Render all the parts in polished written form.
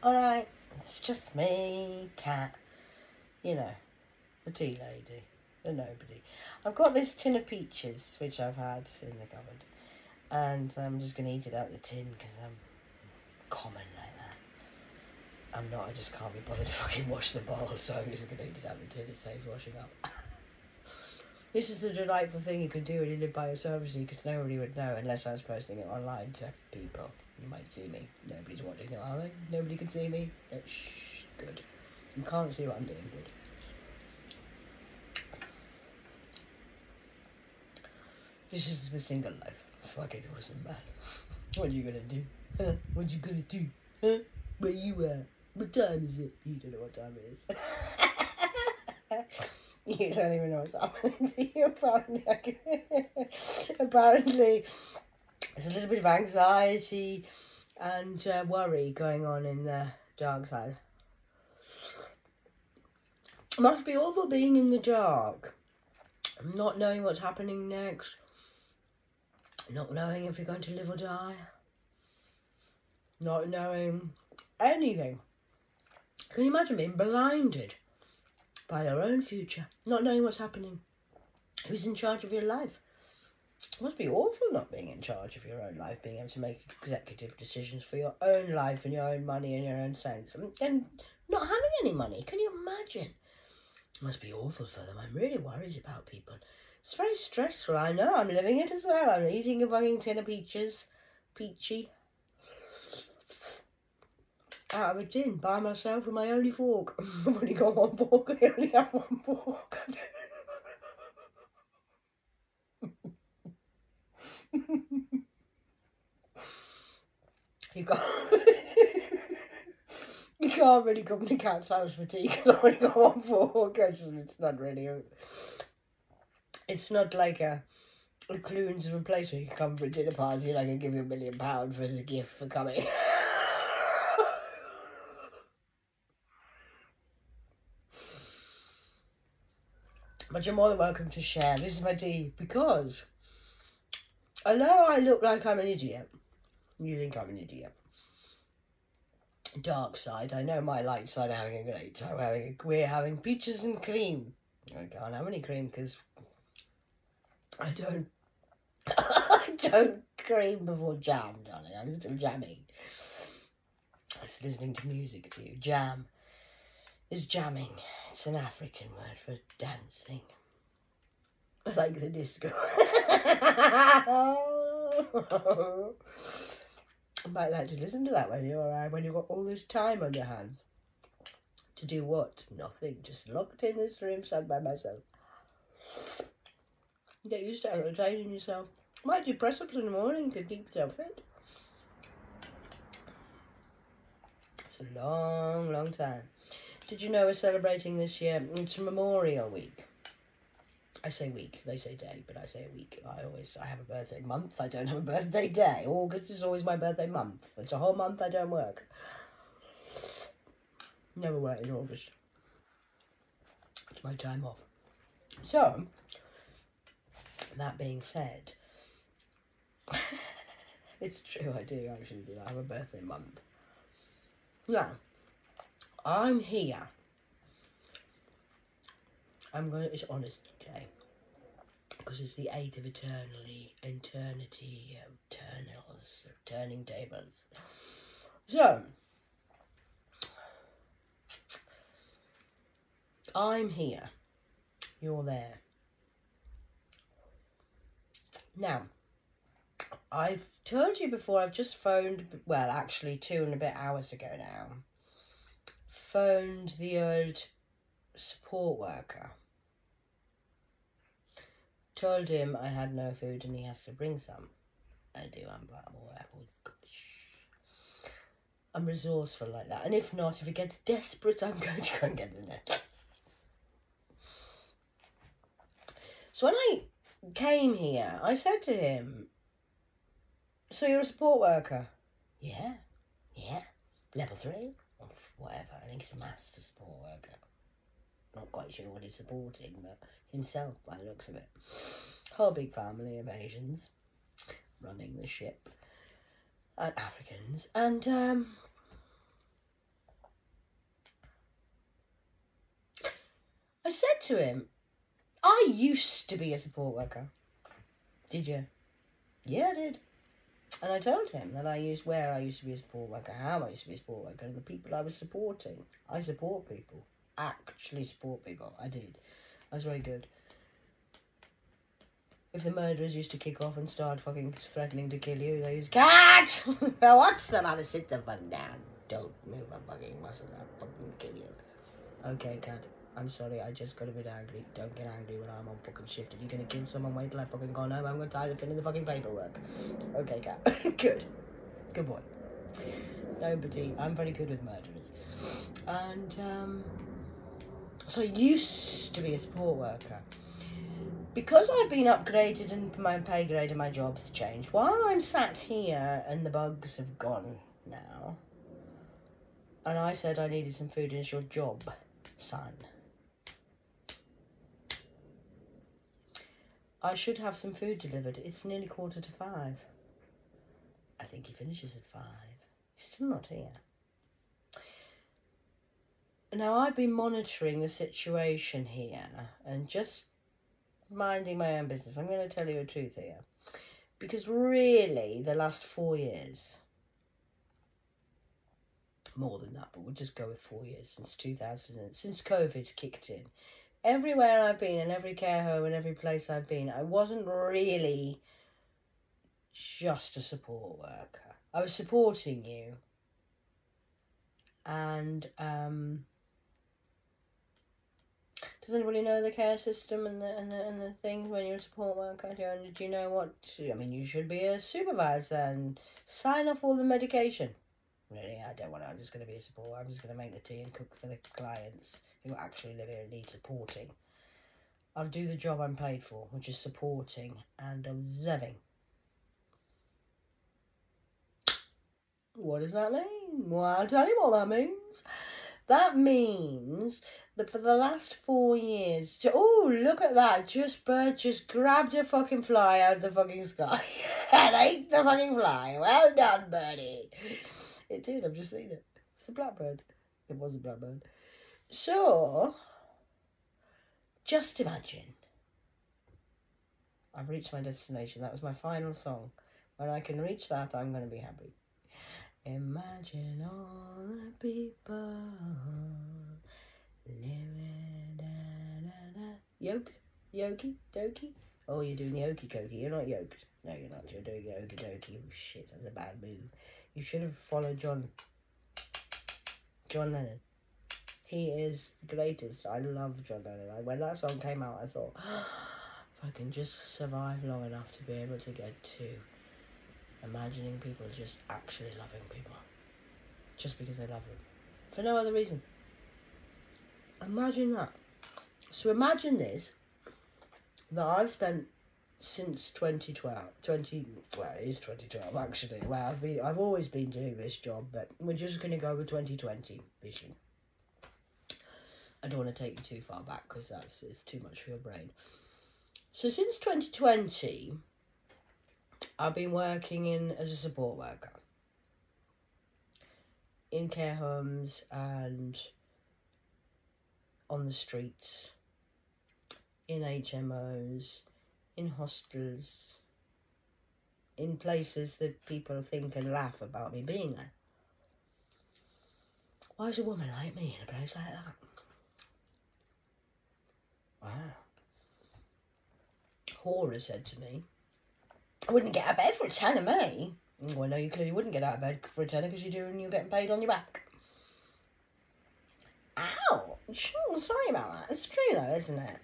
Alright, it's just me, cat. You know, the tea lady, the nobody. I've got this tin of peaches, which I've had in the cupboard. And I'm just going to eat it out of the tin because I'm common like that. I'm not, I just can't be bothered to fucking wash the bowl, so I'm just going to eat it out of the tin. It saves washing up. This is the delightful thing you could do when you live by yourself, because nobody would know unless I was posting it online to people. You might see me. Nobody's watching it, are they? Nobody can see me. Shh, good. You can't see what I'm doing. Good. This is the single life. Fucking awesome, man. What are you gonna do? Huh? What you gonna do? Huh? Where you at? What time is it? You don't know what time it is. You don't even know what's happening to you, apparently. Apparently, there's a little bit of anxiety and worry going on in the dark side. It must be awful being in the dark. Not knowing what's happening next. Not knowing if you're going to live or die. Not knowing anything. Can you imagine being blinded by their own future? Not knowing what's happening. Who's in charge of your life? It must be awful not being in charge of your own life, being able to make executive decisions for your own life and your own money and your own sense. And not having any money. Can you imagine? It must be awful for them. I'm really worried about people. It's very stressful. I know. I'm living it as well. I'm eating a fucking tin of peaches. Peachy. Out of a tin by myself with my only fork. I've only got one fork. I only have one fork. You can't really come to Cat's house for tea because I've only got one fork. It's not really it's not like a Clunes of a place where you can come for a dinner party and I can give you £1 million as a gift for coming. But you're more than welcome to share. This is my tea because I know I look like I'm an idiot. You think I'm an idiot. Dark side. I know my light side are having a great time. We're having peaches and cream. I can't have any cream because I don't cream before jam, darling. I'm still jamming. I was listening to music to you. Jam is jamming. It's an African word for dancing. Like the disco. I might like to listen to that when you've got all this time on your hands. To do what? Nothing. Just locked in this room, sad by myself. Get used to entertaining yourself. Might do press-ups in the morning to keep yourself fit. It's a long, long time. Did you know we're celebrating this year? It's Memorial Week. I say week, they say day, but I say a week. I have a birthday month, I don't have a birthday day. August is always my birthday month. It's a whole month I don't work. Never work in August. It's my time off. So, that being said, it's true, I do actually do. I have a birthday month. Now, I'm here. It's honest day. Because it's the 8th of eternity, eternals, turning tables. So, I'm here. You're there. Now, I've told you before, I've just phoned, well, actually 2 and a bit hours ago now, phoned the old support worker. Told him I had no food and he has to bring some. I do, I'm apples. I'm resourceful like that. And if not, if it gets desperate, I'm going to go and get the net. So when I came here, I said to him, so you're a support worker? Yeah. Level 3? Or whatever. I think he's a master support worker. Not quite sure what he's supporting, but himself by the looks of it. Whole big family of Asians running the ship. And Africans. And, I said to him, I used to be a support worker. Did you? Yeah, I did. And I told him that where I used to be a support worker, how I used to be a support worker, and the people I was supporting. I support people. Actually support people. I did. I was very good. If the murderers used to kick off and start fucking threatening to kill you, they used to, Cat! What's the matter? Sit the fuck down. Don't move a fucking muscle. I'll fucking kill you. Okay, Cat. I'm sorry, I just got a bit angry. Don't get angry when I'm on fucking shift. If you're gonna kill someone, wait till I fucking gone home. I'm gonna tired of filling the fucking paperwork. Okay, Cat. Good. Good boy. Nobody. I'm very good with murderers. And, so I used to be a support worker. Because I've been upgraded and my pay grade and my job's changed, while I'm sat here and the bugs have gone now, and I said I needed some food and it's your job, son. I should have some food delivered. It's nearly 5:45. I think he finishes at 5. He's still not here. Now, I've been monitoring the situation here and just minding my own business. I'm going to tell you the truth here. Because really, the last 4 years, more than that, but we'll just go with 4 years, since COVID kicked in. Everywhere I've been, in every care home and every place I've been, I wasn't really just a support worker. I was supporting you. And, does anybody know the care system and the things when you're a support worker? Do you know what? I mean, you should be a supervisor and sign off all the medication. Really, I don't want to. I'm just going to be a support. I'm just going to make the tea and cook for the clients who actually live here and need supporting. I'll do the job I'm paid for, which is supporting and observing. What does that mean? Well, I'll tell you what that means. That means that for the last 4 years... Oh, look at that. Bird just grabbed a fucking fly out of the fucking sky and ate the fucking fly. Well done, birdie. It did. I've just seen it. It's a blackbird. It was a blackbird. So, just imagine. I've reached my destination. That was my final song. When I can reach that, I'm going to be happy. Imagine all the people living yoked, yoki, dokie. Oh, you're doing the okie dokie. You're not yoked. No, you're not. You're doing the okie dokie. Oh, shit, that's a bad move. You should have followed John Lennon. He is the greatest. I love John Lennon. When that song came out, I thought, if I can just survive long enough to be able to get to imagining people just actually loving people. Just because they love them. For no other reason. Imagine that. So imagine this. That I've spent since 2012. Well, it is 2012 actually. Well, I've always been doing this job, but we're just going to go with 2020 vision. I don't want to take you too far back because it's too much for your brain. So since 2020... I've been working as a support worker in care homes and on the streets, in HMOs, in hostels, in places that people think and laugh about me being there. Why is a woman like me in a place like that? Wow. Hora said to me, I wouldn't get out of bed for a tenner, me. Well, no, you clearly wouldn't get out of bed for a tenner because you're getting paid on your back. Ouch. Oh, sorry about that. It's true, though, isn't it?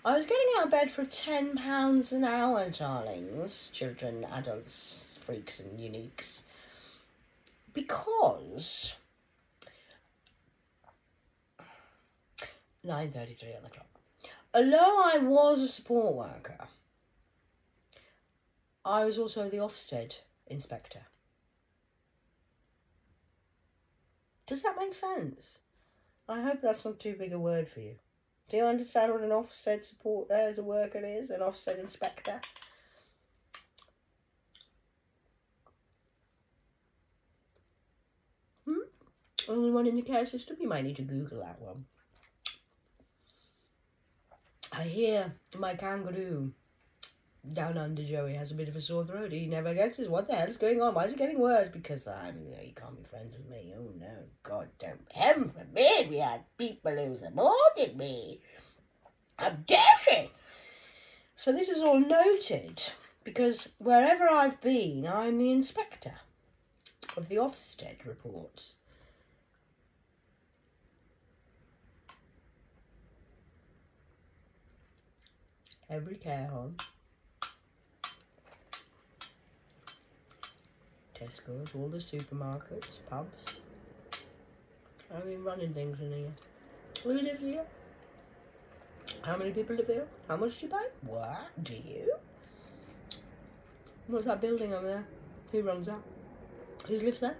I was getting out of bed for £10 an hour, darlings. Children, adults, freaks and uniques. Because... 9:33 on the clock. Although I was a support worker, I was also the Ofsted inspector. Does that make sense? I hope that's not too big a word for you. Do you understand what an Ofsted support worker is? An Ofsted inspector? Only one in the care system? You might need to Google that one. I hear my kangaroo down under Joey has a bit of a sore throat. He never gets it. What the hell is going on? Why is it getting worse? Because you can't be friends with me. Oh no, God don't heaven forbid we had people who supported me. I'm deafy. So this is all noted because wherever I've been, I'm the inspector of the Ofsted reports. Every care home, Tesco's, all the supermarkets, pubs. I've been running things in here. Who lives here? How many people live here? How much do you pay? What? Do you? What's that building over there? Who runs that? Who lives there?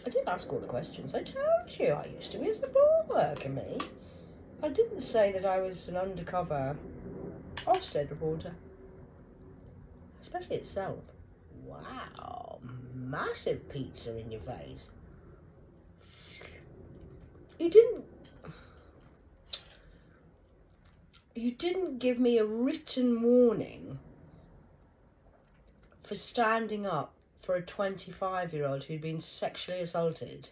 I did ask all the questions. I told you I used to be a support worker, me. I didn't say that I was an undercover Ofsted reporter. Especially itself. Wow. Massive pizza in your face. You didn't give me a written warning for standing up for a 25-year-old who'd been sexually assaulted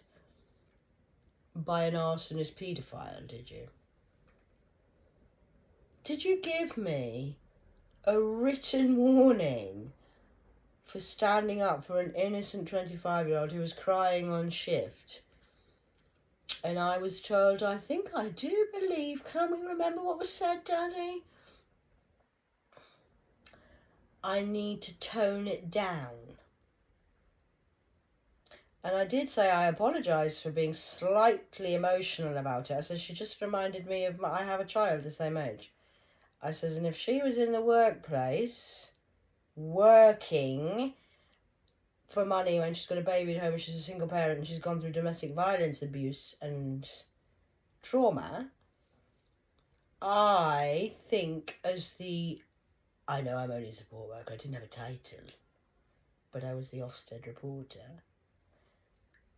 by an arsonist paedophile, did you? Did you give me a written warning for standing up for an innocent 25-year-old who was crying on shift? And I was told, I think I do believe, can we remember what was said, Daddy? I need to tone it down. And I did say I apologise for being slightly emotional about it. I said, she just reminded me of I have a child the same age. I says, and if she was in the workplace, working for money when she's got a baby at home and she's a single parent and she's gone through domestic violence abuse and trauma, I think I know I'm only a support worker, I didn't have a title, but I was the Ofsted reporter.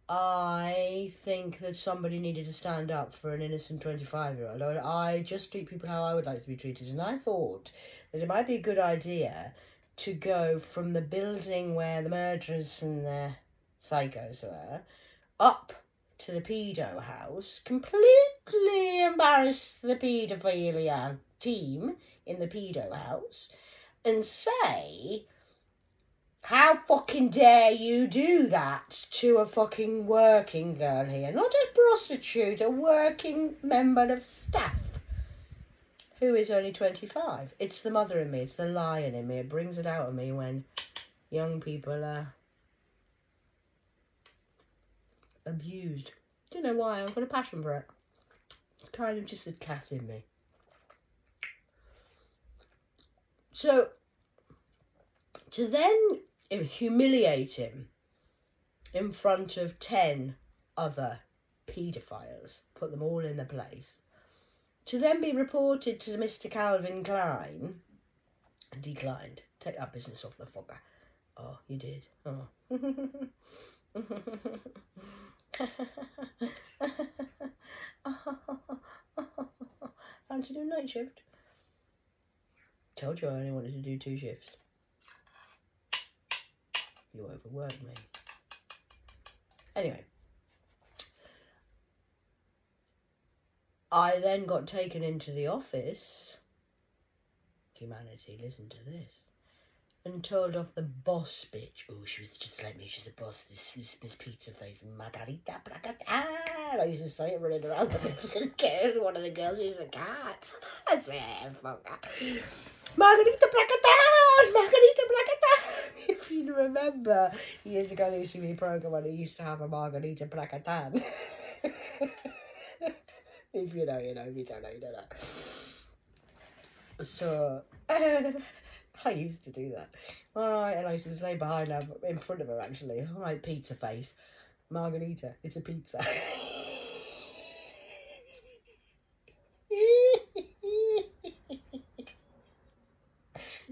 I think that somebody needed to stand up for an innocent 25-year-old. I just treat people how I would like to be treated, and I thought that it might be a good idea to go from the building where the murderers and the psychos were, up to the pedo house, completely embarrass the paedophilia team in the pedo house, and say, how fucking dare you do that to a fucking working girl here? Not a prostitute, a working member of staff who is only 25. It's the mother in me, it's the lion in me. It brings it out of me when young people are abused. Don't know why, I've got a passion for it. It's kind of just a cat in me. So, to then humiliate him in front of 10 other paedophiles, put them all in their place, to then be reported to Mr. Calvin Klein, declined. Take that business off the fucker. Oh, you did. Oh. Fancy doing night shift? Told you I only wanted to do 2 shifts. You overworked me. Anyway. I then got taken into the office. Humanity, listen to this. And told off the boss bitch. Oh, she was just like me. She's a boss. This pizza face. Margarita Placatan. I used to say it running around with one of the girls who's a cat. I said, fucker. Margarita Placatan! Margarita Placatan! If you remember, years ago, there used to be a programme when it used to have a Margarita Placatan. If you know, you know. If you don't know, you don't know. So, I used to do that. Alright, and I used to say behind her, in front of her actually, alright, pizza face. Margarita, it's a pizza.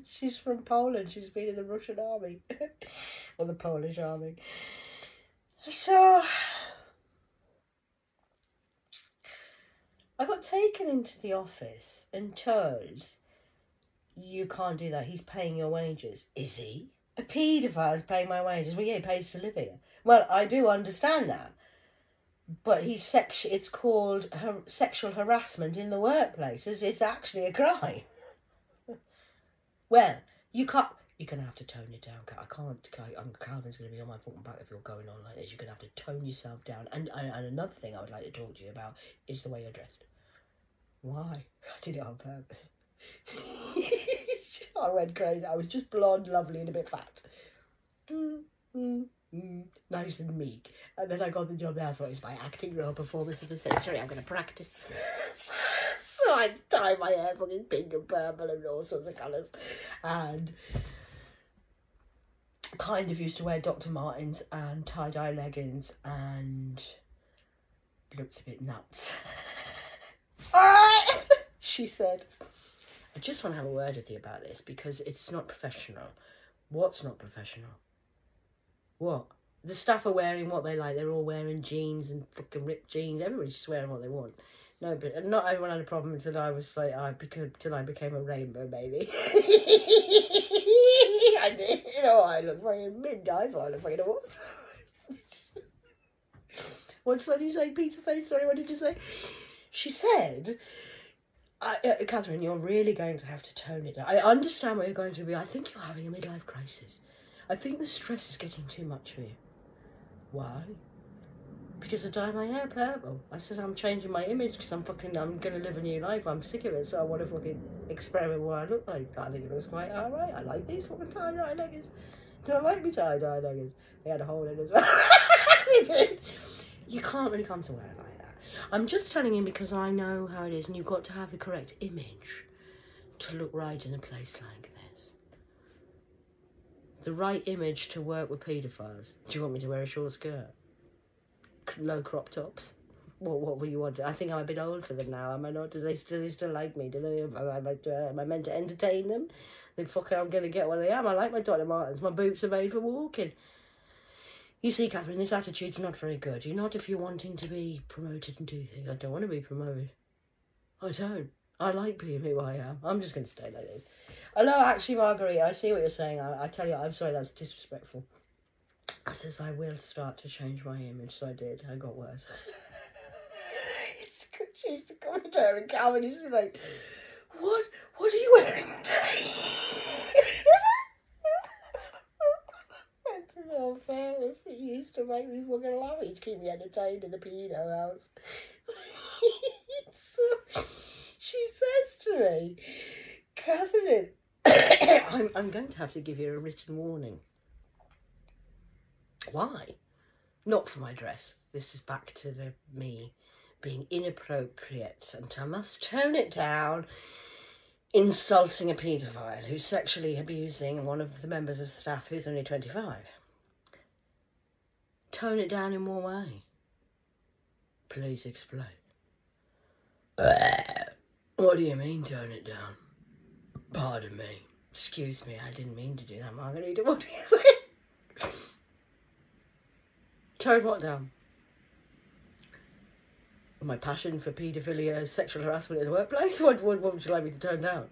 She's from Poland. She's been in the Russian army. Or the Polish army. So, I got taken into the office and told, you can't do that. He's paying your wages. Is he? A paedophile is paying my wages. Well, yeah, he pays to live here. Well, I do understand that. But it's called sexual harassment in the workplace. It's actually a crime. Well, you're going to have to tone it down. Calvin's going to be on my fucking back if you're going on like this. You're going to have to tone yourself down. And another thing I would like to talk to you about is the way you're dressed. Why? I did it on purpose. I went crazy. I was just blonde, lovely, and a bit fat. Nice and meek. And then I got the job there. I thought, it's my acting role performance of the century. I'm going to practice. So I dye my hair fucking pink and purple and all sorts of colours. And kind of used to wear Dr. Martens and tie-dye leggings and looked a bit nuts. She said, I just want to have a word with you about this because it's not professional. What's not professional? What? The staff are wearing what they like. They're all wearing jeans and fucking ripped jeans. Everybody's just wearing what they want. No, but not everyone had a problem until I was like, till I became a rainbow baby. I did. You know, I look fucking mid-guy, so I look fucking awesome. What did you say, pizza face? Sorry, what did you say? She said, Catherine, you're really going to have to tone it down. I understand what you're going to be. I think you're having a midlife crisis. I think the stress is getting too much for you. Why? Because I dyed my hair purple. I said I'm changing my image because I'm going to live a new life. I'm sick of it, so I want to fucking experiment what I look like. I think it looks quite alright. I like these fucking tie-dye leggings. Do I like me tie-dye leggings? They had a hole in it as well. They did. You can't really come to wear it like that. I'm just telling you because I know how it is, and you've got to have the correct image to look right in a place like this. The right image to work with paedophiles. Do you want me to wear a short skirt? Low crop tops? What will you want? I think I'm a bit old for them now. Am I not? Do they still like me? Do they? Am I meant to entertain them? Then fucking I'm going to get what I am. I like my Dr. Martens. My boots are made for walking. You see, Catherine, this attitude's not very good. You're not if you're wanting to be promoted and do things. I don't want to be promoted. I don't. I like being who I am. I'm just going to stay like this. Hello, actually, Marguerite, I see what you're saying. I tell you, I'm sorry, that's disrespectful. I says, I will start to change my image. So I did. I got worse. She used to come to her and Calvin used to be like, what are you wearing today? That's no fairness. It used to make me fucking laugh. It used to keep me entertained in the pedo house. So, she says to me, Catherine, I'm going to have to give you a written warning. Why? Not for my dress. This is back to me being inappropriate, and I must tone it down. Insulting a paedophile who's sexually abusing one of the members of staff who's only 25. Tone it down in what way? Please explain. What do you mean, tone it down? Pardon me. Excuse me, I didn't mean to do that, Margarita. What do you say? Tone what down? My passion for paedophilia, sexual harassment in the workplace? What would you like me to tone down?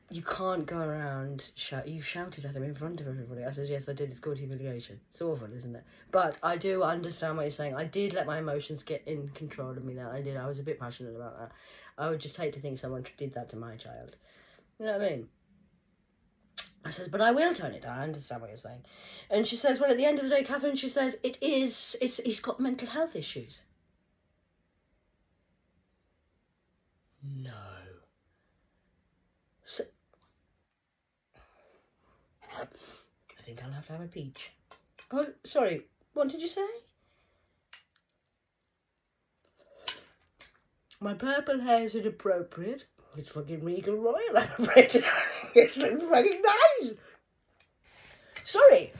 You can't go around you shouted at him in front of everybody. I said, yes, I did. It's called humiliation. It's awful, isn't it? But I do understand what you're saying. I did let my emotions get in control of me there. I did. I was a bit passionate about that. I would just hate to think someone did that to my child. You know what I mean? I says, but I will tone it down. I understand what you're saying. And she says, well, at the end of the day, Catherine, she says, he's got mental health issues. No. So, I think I'll have to have a peach. Oh, sorry. What did you say? My purple hair is inappropriate. It's fucking Regal Royal. I'm afraid it's fucking nice. Sorry.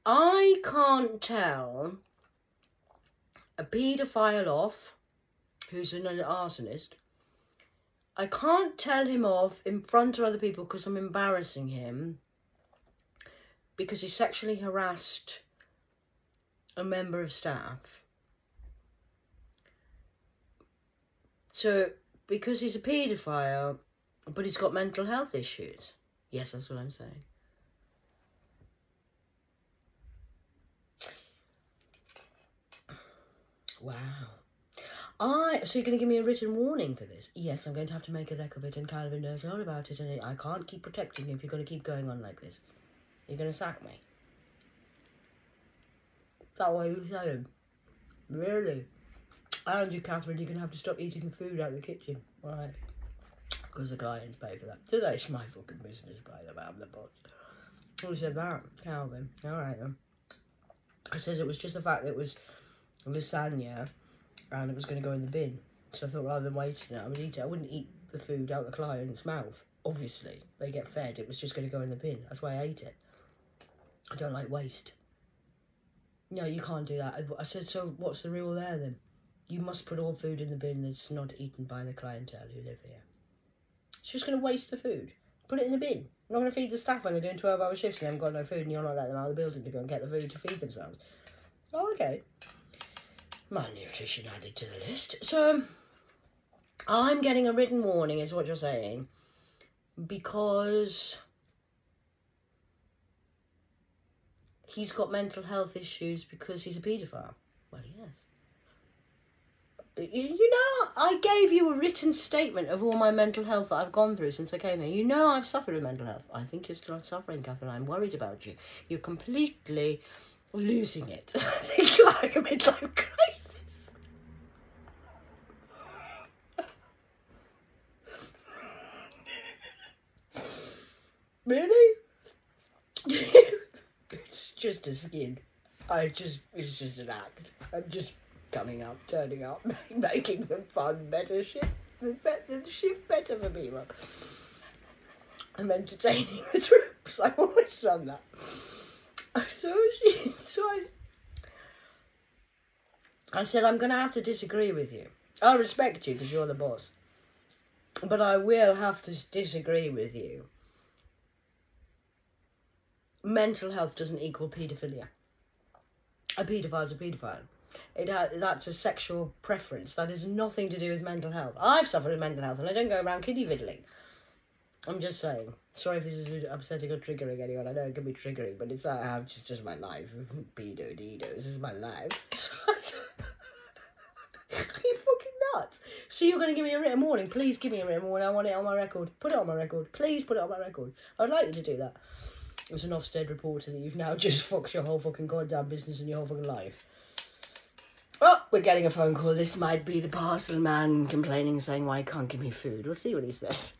I can't tell a paedophile off who's an arsonist. I can't tell him off in front of other people because I'm embarrassing him because he sexually harassed a member of staff. So, because he's a paedophile, but he's got mental health issues. Yes, that's what I'm saying. Wow. So you're going to give me a written warning for this? Yes, I'm going to have to make a record of it, and Calvin knows all about it, and I can't keep protecting you if you're going to keep going on like this. You're going to sack me. That way you're saying? Really? And you, Catherine, you're going to have to stop eating food out of the kitchen. Why? Because the clients pay for that. So that's my fucking business, by the way, I'm the boss. Who said that? Calvin. Alright then. I says it was just the fact that it was lasagna and it was going to go in the bin. So I thought rather than wasting it, I would eat it. I wouldn't eat the food out the client's mouth. Obviously, they get fed. It was just going to go in the bin. That's why I ate it. I don't like waste. No, you can't do that. I said, so what's the rule there then? You must put all food in the bin that's not eaten by the clientele who live here. It's just going to waste the food. Put it in the bin. I'm not going to feed the staff when they're doing 12-hour shifts and they haven't got no food and you're not letting them out of the building to go and get the food to feed themselves. Oh, okay. Malnutrition added to the list. So, I'm getting a written warning is what you're saying. Because he's got mental health issues because he's a paedophile. Well, he is. You know, I gave you a written statement of all my mental health that I've gone through since I came here. You know I've suffered with mental health. I think you're still suffering, Catherine. I'm worried about you. You're completely losing it. I think you're like a midlife crisis. Really? It's just a skin. It's just an act. I'm just coming up, turning up, making the fun better shift, the shift better for people. I'm entertaining the troops. I've always done that. I said, I'm going to have to disagree with you. I'll respect you because you're the boss. But I will have to disagree with you. Mental health doesn't equal paedophilia. A paedophile is a paedophile. That's a sexual preference. That has nothing to do with mental health. I've suffered with mental health and I don't go around kiddie fiddling. I'm just saying. Sorry if this is upsetting or triggering anyone. I know it can be triggering, but it's just my life. Pedo-dedo. This is my life. Are you fucking nuts? So you're going to give me a written warning? Please give me a written warning. I want it on my record. Put it on my record. Please put it on my record. I'd like you to do that. As an Ofsted reporter that you've now just fucked your whole fucking goddamn business and your whole fucking life. Oh, we're getting a phone call. This might be the parcel man complaining, saying why he can't give me food. We'll see what he says.